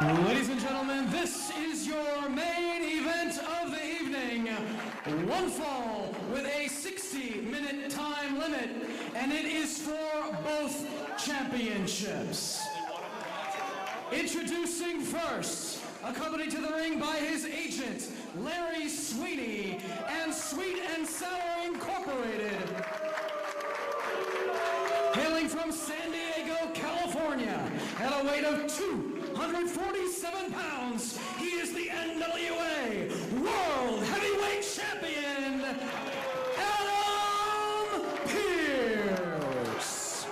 Ladies and gentlemen, this is your main event of the evening. One fall with a 60-minute time limit, and it is for both championships. Introducing first, accompanied to the ring by his agent, Larry Sweeney, and Sweet and Sour Incorporated. Hailing from San Diego, California, at a weight of 247 pounds, he is the NWA World Heavyweight Champion, Adam Pearce.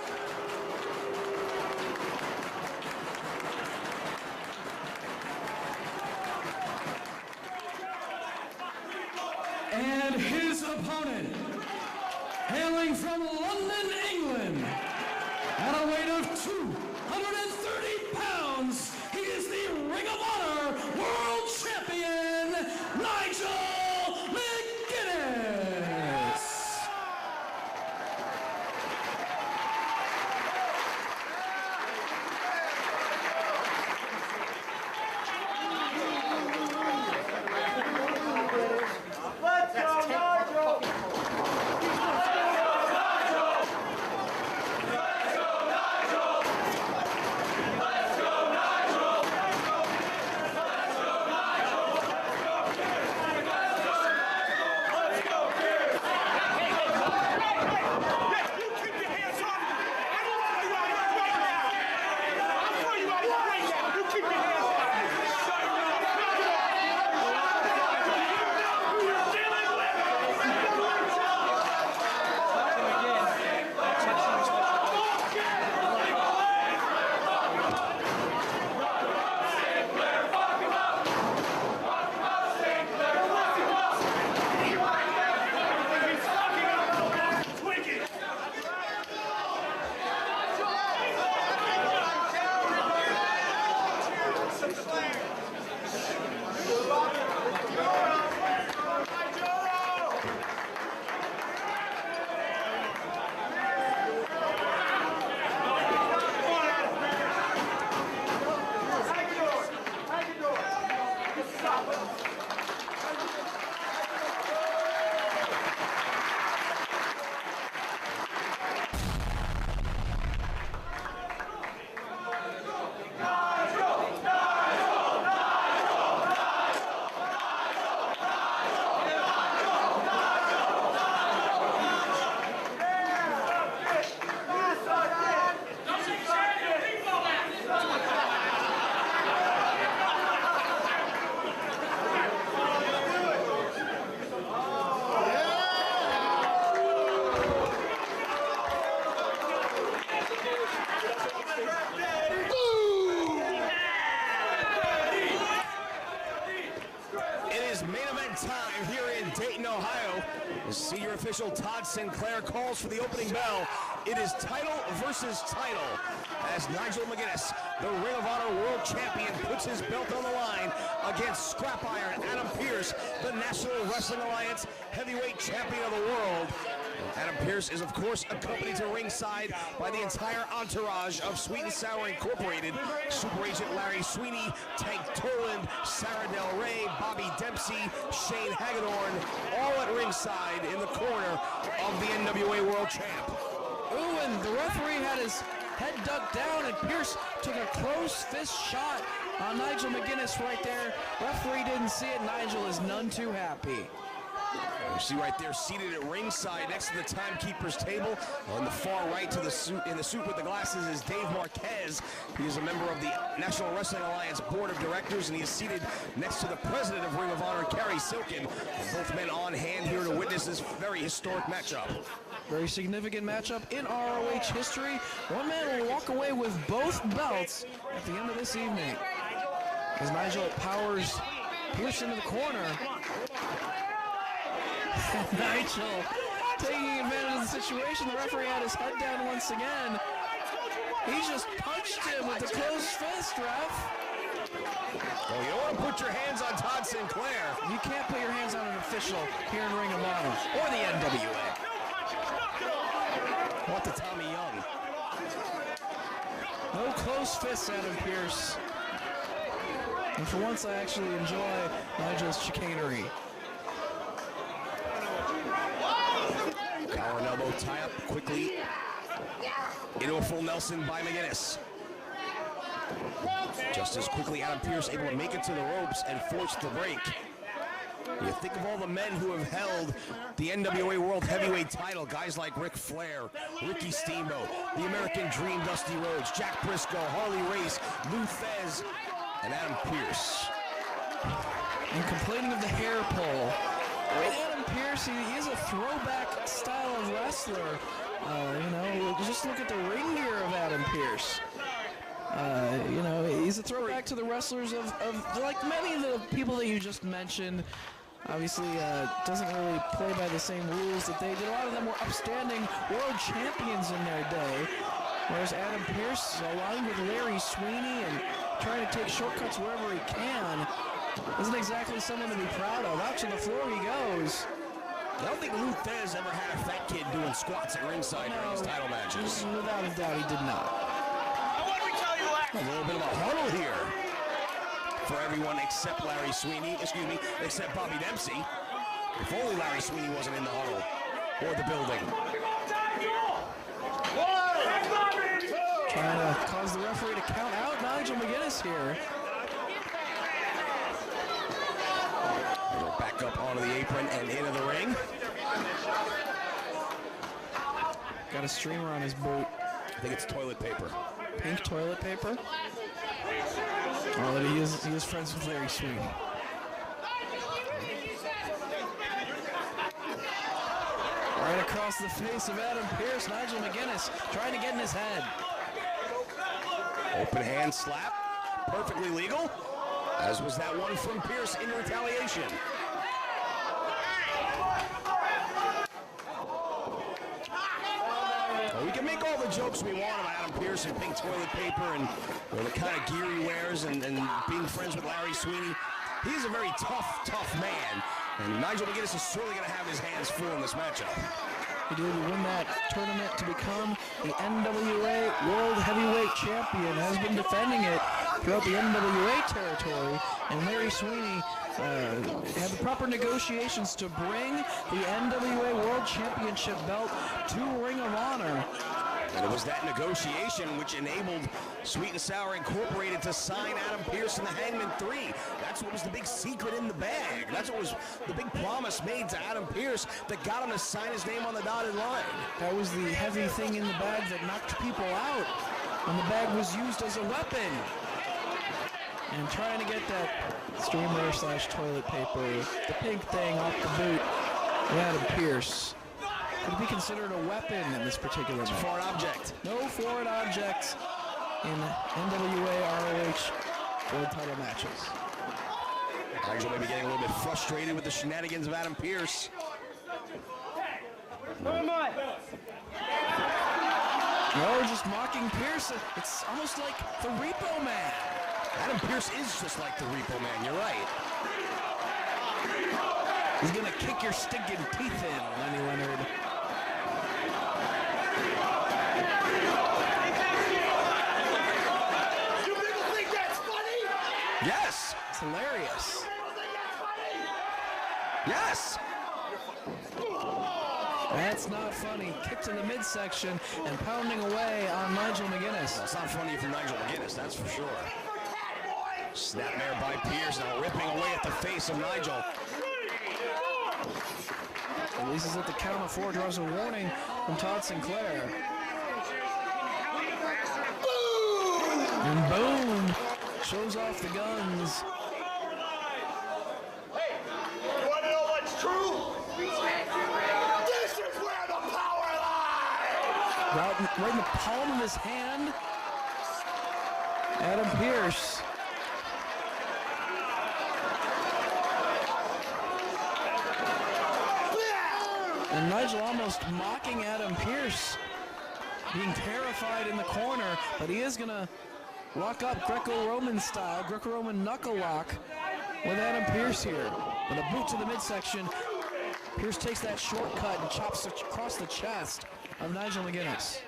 And his opponent, hailing from London, England, at a weight of 230 pounds, he is the Ring of Honor World Champion, Nigel McGuinness. Let's go, Nigel! Time here in Dayton, Ohio. The senior official Todd Sinclair calls for the opening bell. It is title versus title as Nigel McGuinness, the Ring of Honor World Champion, puts his belt on the line against Scrap Iron Adam Pearce, the National Wrestling Alliance Heavyweight Champion of the world. Adam Pearce is, of course, accompanied to ringside by the entire entourage of Sweet and Sour Incorporated, Super Agent Larry Sweeney, Tank Toland, Sarah Del Rey, Bobby Dempsey, Shane Hagedorn, all at ringside in the corner of the NWA World Champ. Ooh, and the referee had his head ducked down, and Pearce took a close fist shot on Nigel McGuinness right there. Referee didn't see it. Nigel is none too happy. You see right there, seated at ringside next to the timekeeper's table. On the far right to the suit, in the suit with the glasses, is Dave Marquez. He is a member of the National Wrestling Alliance Board of Directors, and he is seated next to the president of Ring of Honor, Kerry Silkin. Both men on hand here to witness this very historic matchup. Very significant matchup in ROH history. One man will walk away with both belts at the end of this evening. As Nigel powers Pearce into the corner. Nigel taking advantage of the situation. The referee had his head down once again. He just punched him with the closed fist, ref. Well, you don't want to put your hands on Todd Sinclair. You can't put your hands on an official here in Ring of Honor or the NWA. What to Tommy Young. No close fists, Adam Pearce. And for once, I actually enjoy Nigel's chicanery. Collar and elbow tie-up quickly into a full Nelson by McGuinness. Just as quickly, Adam Pearce able to make it to the ropes and force the break. You think of all the men who have held the NWA World Heavyweight title, guys like Ric Flair, Ricky Steamboat, the American Dream, Dusty Rhodes, Jack Briscoe, Harley Race, Lou Thesz, and Adam Pearce. And complaining of the hair pull. With Adam Pearce, he is a throwback style of wrestler. You know, just look at the ring gear of Adam Pearce. You know, he's a throwback to the wrestlers of like many of the people that you just mentioned. Obviously, doesn't really play by the same rules that they did. A lot of them were upstanding world champions in their day, whereas Adam Pearce, aligned with Larry Sweeney and trying to take shortcuts wherever he can, isn't exactly someone to be proud of. Out to the floor he goes. I don't think Lou Thesz ever had a fat kid doing squats at ringside during his title matches. Without a doubt, he did not. A little bit of a huddle here for everyone except Larry Sweeney, except Bobby Dempsey. If only Larry Sweeney wasn't in the huddle or the building. Trying to cause the referee to count out Nigel McGuinness here. Back up onto the apron and into the ring. Got a streamer on his boot. I think it's toilet paper. Pink toilet paper. Oh, he is friends with Larry Sweeney. Right across the face of Adam Pearce, Nigel McGuinness trying to get in his head. Open hand slap, perfectly legal, as was that one from Pearce in retaliation. We can make all the jokes we want about Adam Pearce and pink toilet paper and the kind of gear he wears and being friends with Larry Sweeney. He's a very tough man, and Nigel McGuinness is certainly going to have his hands full in this matchup. He did win that tournament to become the NWA World Heavyweight Champion, has been defending it throughout the NWA territory, and Larry Sweeney had the proper negotiations to bring the NWA World Championship belt to Ring of Honor. And it was that negotiation which enabled Sweet and Sour Incorporated to sign Adam Pearce in the Hangman 3. That's what was the big secret in the bag. That's what was the big promise made to Adam Pearce that got him to sign his name on the dotted line. That was the heavy thing in the bag that knocked people out when the bag was used as a weapon. And trying to get that streamer / toilet paper, the pink thing off the boot of Adam Pearce. Could it be considered a weapon in this particular match? Foreign object. No foreign objects in NWA ROH World title matches. Nigel may be getting a little bit frustrated with the shenanigans of Adam Pearce. No, just mocking Pearce. It's almost like the Repo Man. Adam Pearce is just like the Repo Man, you're right. He's gonna kick your stinking teeth in, Lenny Leonard. You people think that's funny? Yes! It's hilarious. Yes! That's not funny. Kick to the midsection and pounding away on Nigel McGuinness. Well, it's not funny for Nigel McGuinness, that's for sure. Snapmare by Pearce, now ripping away at the face of Nigel. Releases at the count of 4, draws a warning from Todd Sinclair. And boom! Shows off the guns. Hey, you want to know what's true? This is where the power lies! Right in the palm of his hand, Adam Pearce. And Nigel almost mocking Adam Pearce, being terrified in the corner, but he is going to lock up Greco-Roman style, Greco-Roman knuckle lock with Adam Pearce here. With a boot to the midsection, Pearce takes that shortcut and chops across the chest of Nigel McGuinness.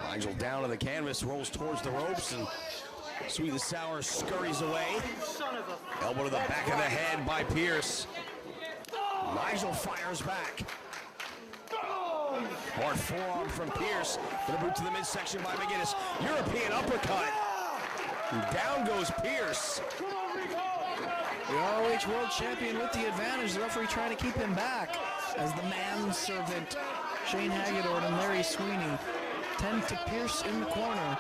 Nigel down to the canvas, rolls towards the ropes, and Sweet and sour scurries away. Elbow to the back of the head by Pearce. Nigel fires back. Hard forearm from Pearce. Gonna boot to the midsection by McGuinness. European uppercut. And down goes Pearce. The ROH World Champion with the advantage. The referee trying to keep him back as the manservant Shane Hagedorn and Larry Sweeney tend to Pearce in the corner.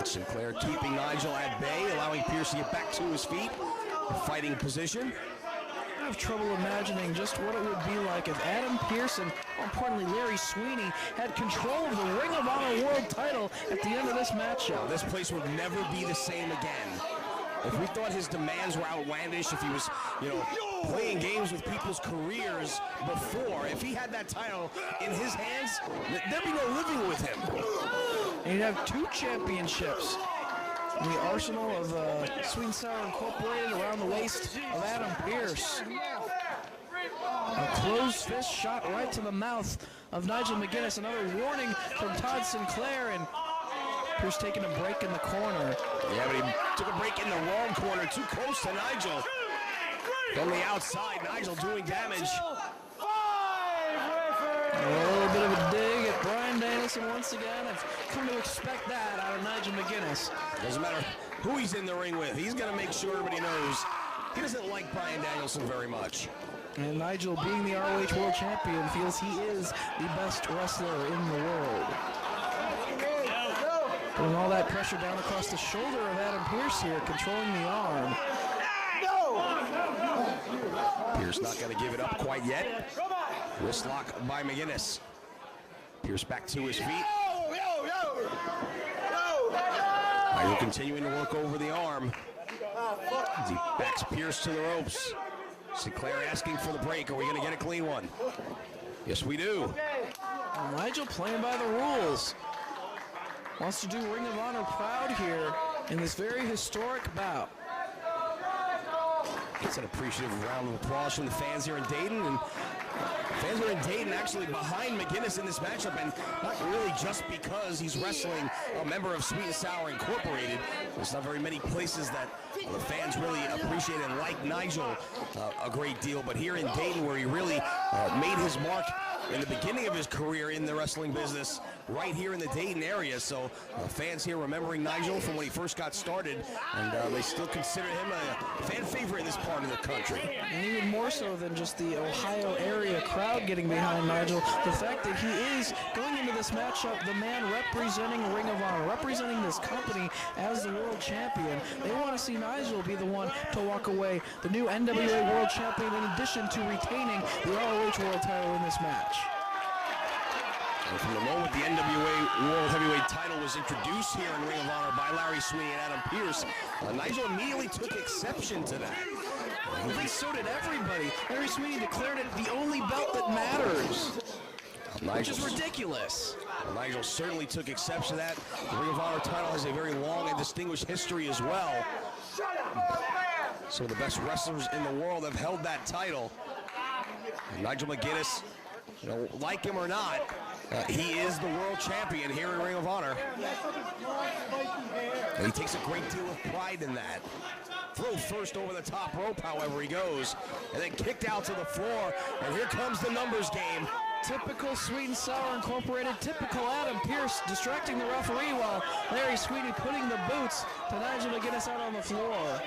Sinclair keeping Nigel at bay, allowing Pearce to get back to his feet. Fighting position. I have trouble imagining just what it would be like if Adam Pearce and, more importantly, Larry Sweeney had control of the Ring of Honor World title at the end of this matchup. This place would never be the same again. If we thought his demands were outlandish, if he was, playing games with people's careers before, if he had that title in his hands, there'd be no living with him. And he'd have 2 championships in the arsenal of Sweet and Sour Incorporated around the waist of Adam Pearce. A closed fist shot right to the mouth of Nigel McGuinness. Another warning from Todd Sinclair, and Pearce taking a break in the corner. Yeah, but he took a break in the wrong corner, too close to Nigel. From the outside, Nigel doing damage. A little bit of a dig at Bryan Danielson once again. I've come to expect that out of Nigel McGuinness. Doesn't matter who he's in the ring with. He's going to make sure everybody knows he doesn't like Bryan Danielson very much. And Nigel, being the ROH World Champion, feels he is the best wrestler in the world. Putting all that pressure down across the shoulder of Adam Pearce here, controlling the arm. Pearce not going to give it up quite yet. Wrist lock by McGuinness. Pearce back to his feet. Nigel continuing to work over the arm as he backs Pearce to the ropes. Sinclair asking for the break. Are we going to get a clean one? Yes, we do. Nigel playing by the rules. Wants to do Ring of Honor proud here in this very historic bout. It's an appreciative round of applause from the fans here in Dayton, and fans are in Dayton actually behind McGuinness in this matchup, and not really just because he's wrestling a member of Sweet and Sour Incorporated. There's not very many places that the fans really appreciate and like Nigel a great deal, but here in Dayton, where he really made his mark in the beginning of his career in the wrestling business, right here in the Dayton area. So fans here remembering Nigel from when he first got started, and they still consider him a fan favorite in this part of the country. And even more so than just the Ohio area crowd getting behind Nigel, the fact that he is going into this matchup, the man representing Ring of Honor, representing this company as the world champion. They want to see Nigel be the one to walk away the new NWA world champion, in addition to retaining the ROH world title in this match. And from the moment the NWA World Heavyweight title was introduced here in Ring of Honor by Larry Sweeney and Adam Pearce, Nigel immediately took exception to that. And so did everybody. Larry Sweeney declared it the only belt that matters, which is ridiculous. Nigel certainly took exception to that. The Ring of Honor title has a very long and distinguished history as well. Some of the best wrestlers in the world have held that title. And Nigel McGuinness, like him or not, he is the world champion here in Ring of Honor. And he takes a great deal of pride in that. Throw first over the top rope, however he goes, and then kicked out to the floor, and here comes the numbers game. Typical Sweet and Sour Incorporated, typical Adam Pearce distracting the referee while Larry Sweeney putting the boots to Nigel McGuinness out on the floor.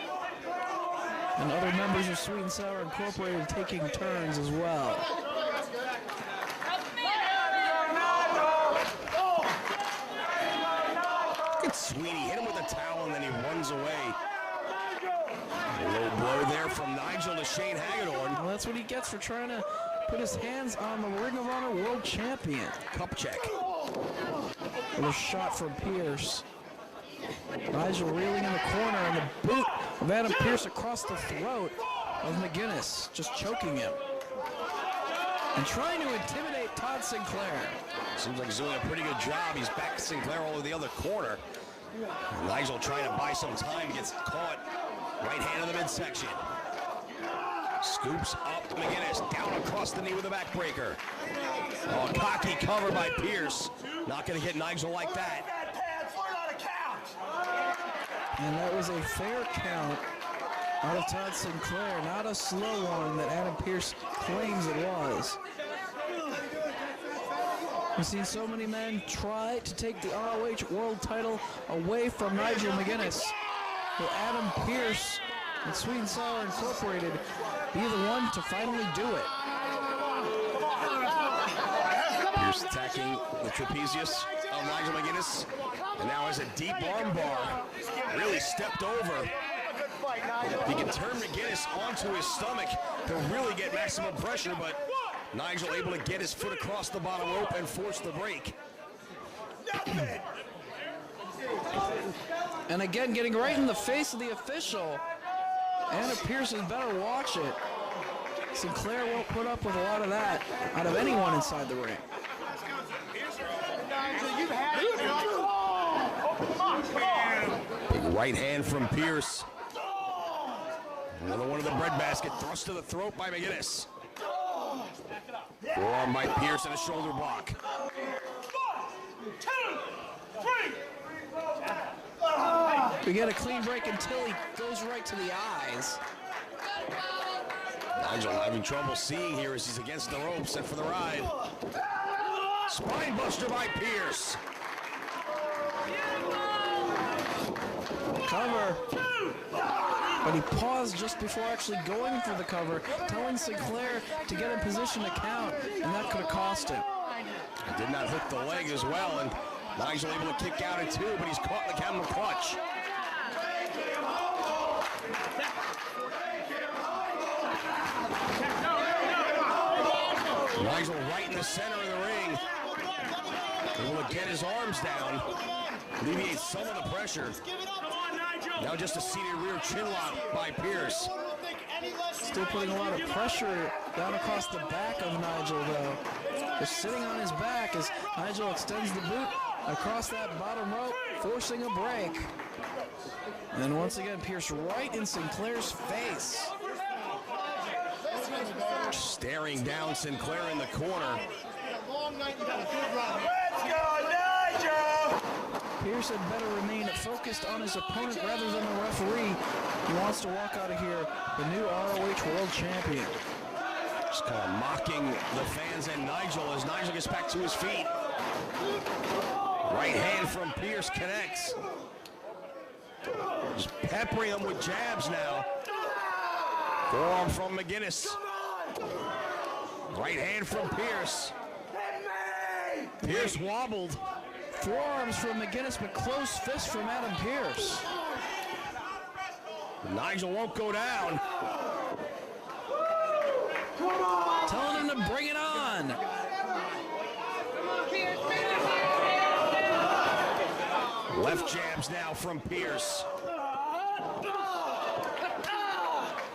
And other members of Sweet and Sour Incorporated taking turns as well. Sweeney hit him with a towel, and then he runs away. A low blow there from Nigel to Shane Hagedorn. Well, that's what he gets for trying to put his hands on the Ring of Honor world champion. Cup check. With a shot from Pearce. Nigel reeling in the corner, and the boot of Adam Pearce across the throat of McGuinness, just choking him. And trying to intimidate Todd Sinclair. Seems like he's doing a pretty good job. He's back to Sinclair over the other corner. Nigel trying to buy some time, gets caught. Right hand in the midsection. Scoops up McGuinness, down across the knee with a backbreaker. Oh, cocky cover by Pearce. Not going to hit Nigel like that. And that was a fair count out of Todd Sinclair, not a slow one that Adam Pearce claims it was. We've seen so many men try to take the ROH World title away from Nigel McGuinness. Will Adam Pearce and Sweet and Sour Incorporated be the one to finally do it? Pearce attacking the trapezius of Nigel McGuinness, and now has a deep arm bar. Really stepped over. He can turn McGuinness onto his stomach to really get maximum pressure, but Nigel able to get his foot across the bottom rope and force the break. And again, getting right in the face of the official. Adam Pearce had better watch it. Sinclair won't put up with a lot of that out of anyone inside the ring. Big right hand from Pearce. Another one of the breadbasket, thrust to the throat by McGuinness. Forearm by Pearce and a shoulder block. 1, 2, 3. We get a clean break until he goes right to the eyes. Nigel having trouble seeing here as he's against the ropes, set for the ride. Spine buster by Pearce. Cover. But he paused just before actually going for the cover, telling Sinclair to get in position to count, and that could have cost him. Did not hook the leg as well, and Nigel able to kick out at 2, but he's caught in the camel clutch. Nigel right in the center of the ring. Able to get his arms down, alleviate some of the pressure. Now just a seated rear chin lock by Pearce. Still putting a lot of pressure down across the back of Nigel, though. Just sitting on his back as Nigel extends the boot across that bottom rope, forcing a break. And once again, Pearce right in Sinclair's face. Staring down Sinclair in the corner. Let's go, Nigel! Pearce had better remain focused on his opponent rather than the referee. He wants to walk out of here the new ROH World Champion. Just kind of mocking the fans and Nigel as Nigel gets back to his feet. Right hand from Pearce connects. Just peppering him with jabs now. Forearm from McGuinness. Right hand from Pearce. Pearce wobbled. Forearms from McGuinness, but close fist from Adam Pearce. Nigel won't go down. Telling him to bring it on. Left jabs now from Pearce.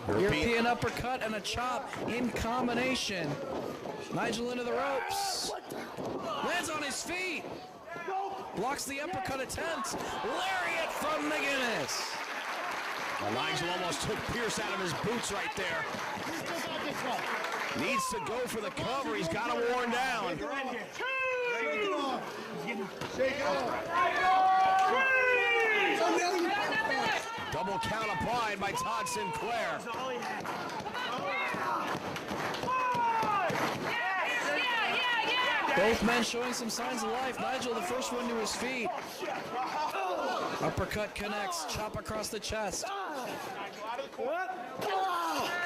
European uppercut and a chop in combination. Nigel into the ropes. Lands on his feet. Blocks the uppercut attempt. Lariat from McGuinness. Well, Nigel almost took Pearce out of his boots right there. Needs to go for the cover. He's got him worn down. Double count applied by Todd Sinclair. Both men showing some signs of life. Nigel, the first one to his feet. Uppercut connects. Chop across the chest.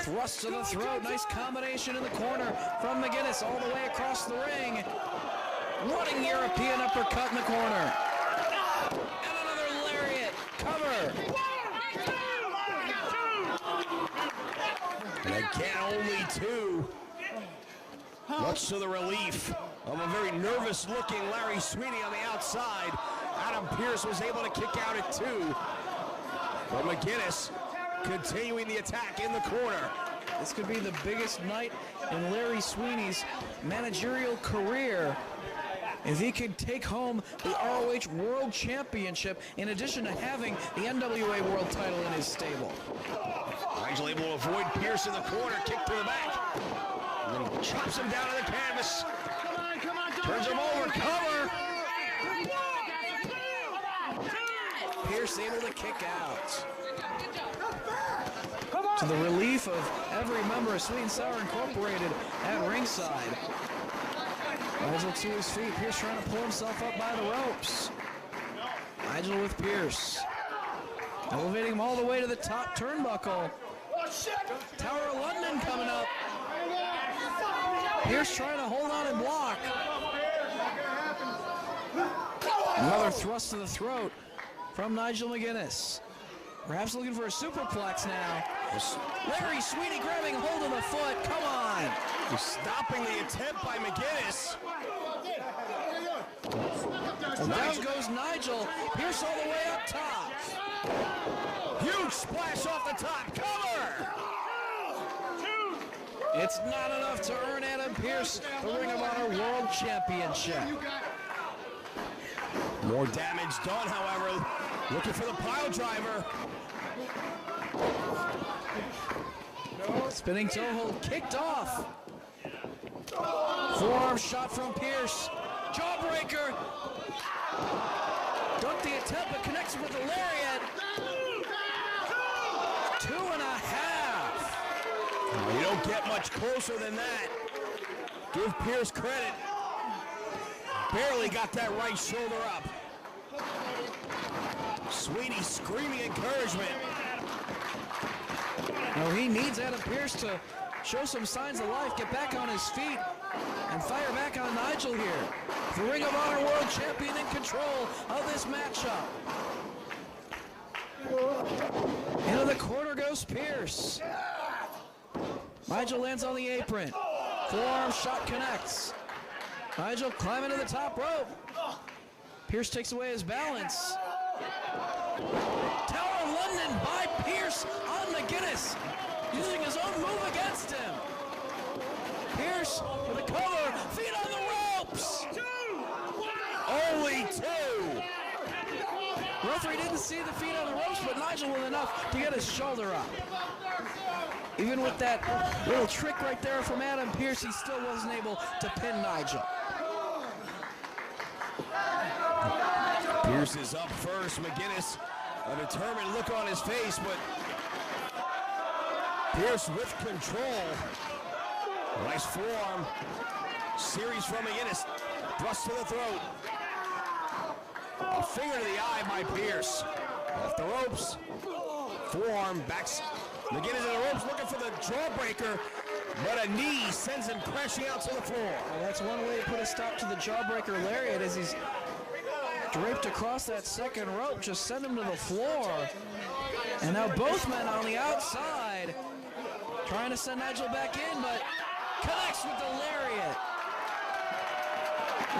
Thrust to the throat. Nice combination in the corner from McGuinness all the way across the ring. Running European uppercut in the corner. And another lariat. Cover. And again, only 2. Much to the relief of a very nervous-looking Larry Sweeney on the outside. Adam Pearce was able to kick out at 2. But McGuinness continuing the attack in the corner. This could be the biggest night in Larry Sweeney's managerial career if he could take home the ROH World Championship in addition to having the NWA World title in his stable. Nigel able to avoid Pearce in the corner, kick to the back. And then chops him down to the canvas. Turns him over, cover. Pearce able to kick out. To the relief of every member of Sweet and Sour Incorporated at ringside. Nigel to his feet. Pearce trying to pull himself up by the ropes. Nigel with Pearce. Elevating him all the way to the top turnbuckle. Tower of London coming up. Pearce trying to hold on and block. Another thrust to the throat from Nigel McGuinness. Perhaps looking for a superplex now. Larry Sweeney grabbing hold of the foot. Come on. He's stopping the attempt by McGuinness. And down goes Nigel. Pearce all the way up top. Huge splash off the top. Cover. It's not enough to earn Adam Pearce the Ring of Honor World Championship. More damage done, however. Looking for the pile driver. Spinning toe hold kicked off. Forearm shot from Pearce. Jawbreaker. Ducked the attempt but connects with the lariat. 2.5. You don't get much closer than that. Give Pearce credit. Barely got that right shoulder up. Sweeney screaming encouragement. No, he needs Adam Pearce to show some signs of life, get back on his feet, and fire back on Nigel here. The Ring of Honor World Champion in control of this matchup. Into the corner goes Pearce. Nigel lands on the apron. Forearm shot connects. Nigel climbing to the top rope. Pearce takes away his balance. Tower of London by Pearce on McGuinness, using his own move against him. Pearce with a cover, feet on the ropes. Only 2. Referee didn't see the feet on the ropes, but Nigel with enough to get his shoulder up. Even with that little trick right there from Adam Pearce, he still wasn't able to pin Nigel. Pearce is up first. McGuinness, a determined look on his face, but Pearce with control. Nice forearm. Series from McGuinness. Thrust to the throat. A finger to the eye by Pearce. Off the ropes. Forearm backs. McGuinness in the ropes looking for the jawbreaker, but a knee sends him crashing out to the floor. Well, that's one way to put a stop to the jawbreaker lariat as he's draped across that second rope, just send him to the floor. And now both men on the outside trying to send Nigel back in, but connects with the lariat.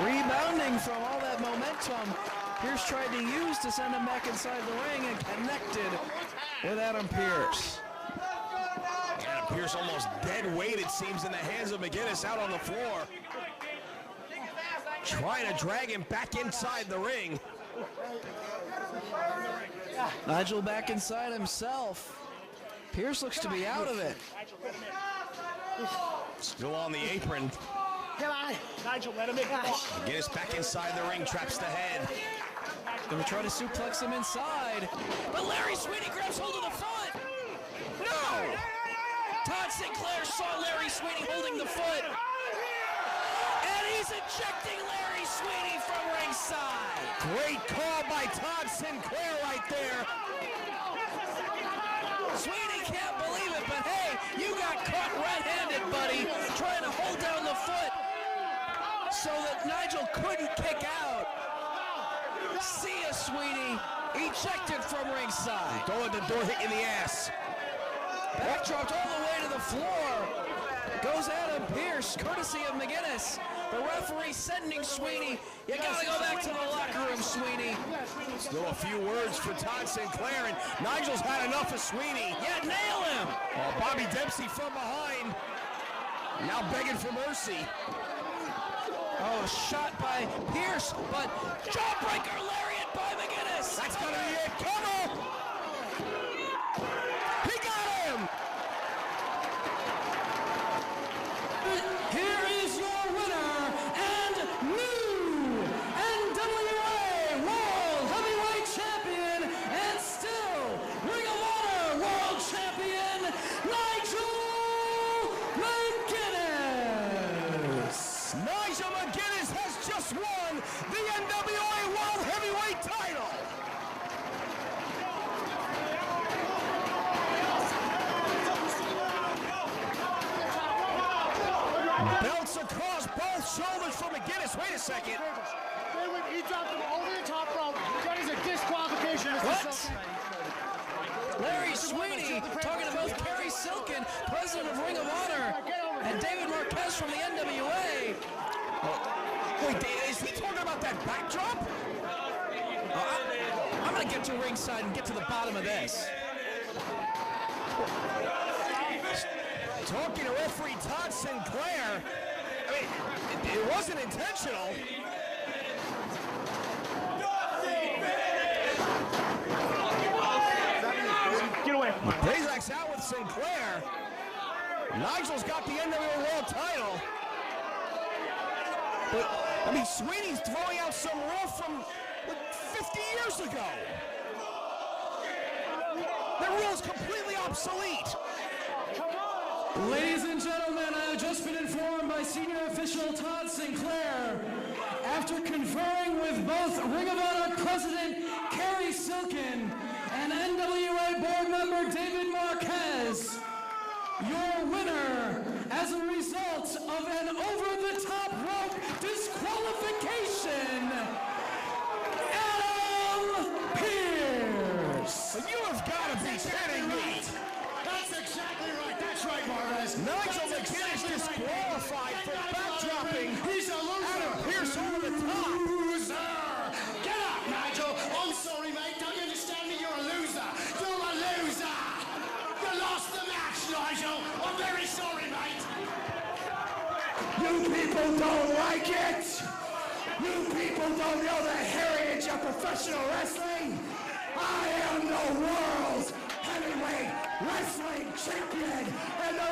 Rebounding from all that momentum Pearce tried to use to send him back inside the ring and connected with Adam Pearce. Adam Pearce almost dead weight, it seems, in the hands of McGuinness out on the floor. Trying to drag him back inside the ring. Nigel back inside himself. Pearce looks to be out of it. Still on the apron. Come on, Nigel, let him in. McGuinness back inside the ring, traps the head. Gonna try to suplex him inside. But Larry Sweeney grabs hold of the foot. No! Todd Sinclair saw Larry Sweeney holding the foot. And he's ejecting Larry Sweeney from ringside. Great call by Todd Sinclair right there. Sweeney can't believe it, but hey, you got caught red-handed, buddy, trying to hold down the foot so that Nigel couldn't kick out. See ya, Sweeney. Ejected from ringside. Don't let the door hit you in the ass. Backdropped all the way to the floor. Goes Adam Pearce, courtesy of McGuinness. The referee sending Sweeney. You gotta go back to the locker room, Sweeney. Still a few words for Todd Sinclair, and Nigel's had enough of Sweeney. Yeah, nail him. Bobby Dempsey from behind. Now begging for mercy. Oh, shot by Pearce, but jawbreaker lariat by McGuinness. That's gonna be it. Cover! He got him! Here is your winner and new NWA World Heavyweight Champion, Kicks across both shoulders for McGuinness. Wait a second. He dropped him over the top rope. That is a disqualification. What? Larry Sweeney talking to both Kerry Silkin, president of Ring of Honor, and David Marquez from the NWA. Wait, is he talking about that backdrop? I'm going to get to ringside and get to the bottom of this. Talking to referee Todd Sinclair. I mean, it wasn't intentional. Get away. Razak's out with Sinclair. Nigel's got the NWA World title. But, I mean, Sweeney's throwing out some rule from like 50 years ago. That rule is completely obsolete. Ladies and gentlemen, I have just been informed by senior official Todd Sinclair, after conferring with both Ring of Honor President Kerry Silkin and NWA board member David Marquez, your winner as a result of an over-the-top rope disqualification, Adam Pearce. You have got to be kidding me. That's exactly right. That's right, Marquez. Nigel McGuinness disqualified for backdropping. He's a loser. Adam Pearce over the top. Loser. Get up, Nigel. I'm sorry, mate. Don't you understand me? You're a loser. You're a loser. You lost the match, Nigel. I'm very sorry, mate. You people don't like it! You people don't know the heritage of professional wrestling! I am the world heavyweight wrestling champion, and the